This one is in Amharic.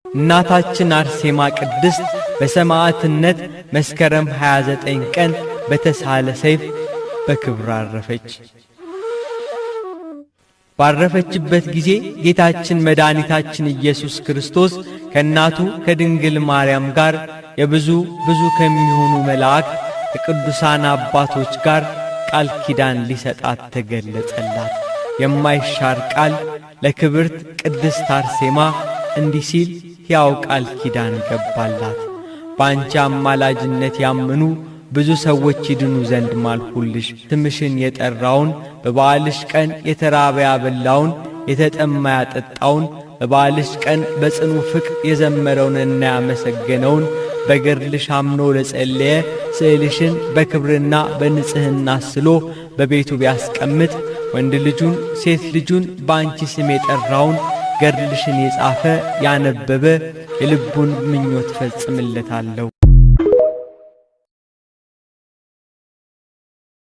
እናታችን አርሴማ ቅድስት በሰማዕትነት መስከረም 29 ቀን በተሳለ ሰይፍ በክብር አረፈች። ባረፈችበት ጊዜ ጌታችን መድኃኒታችን ኢየሱስ ክርስቶስ ከእናቱ ከድንግል ማርያም ጋር የብዙ ከሚሆኑ መላእክት ከቅዱሳን አባቶች ጋር ቃል ኪዳን ሊሰጣት ተገለጸላት። የማይሻር ቃል ለክብርት ቅድስት አርሴማ እንዲህ ሲል ሕያው ቃል ኪዳን ገባላት። በአንቺ አማላጅነት ያመኑ ብዙ ሰዎች ይድኑ ዘንድ ማልሁልሽ። ስምሽን የጠራውን በበዓልሽ ቀን የተራበ ያበላውን የተጠማ ያጠጣውን በበዓልሽ ቀን በጽኑ ፍቅር የዘመረውንና ያመሰገነውን በገድልሽ አምኖ ለጸለየ ስዕልሽን በክብርና በንጽሕና ስሎ በቤቱ ቢያስቀምጥ ወንድ ልጁን ሴት ልጁን በአንቺ ስም የጠራውን ገድልሽን የጻፈ ያነበበ የልቡን ምኞት ፈጽምለታለሁ።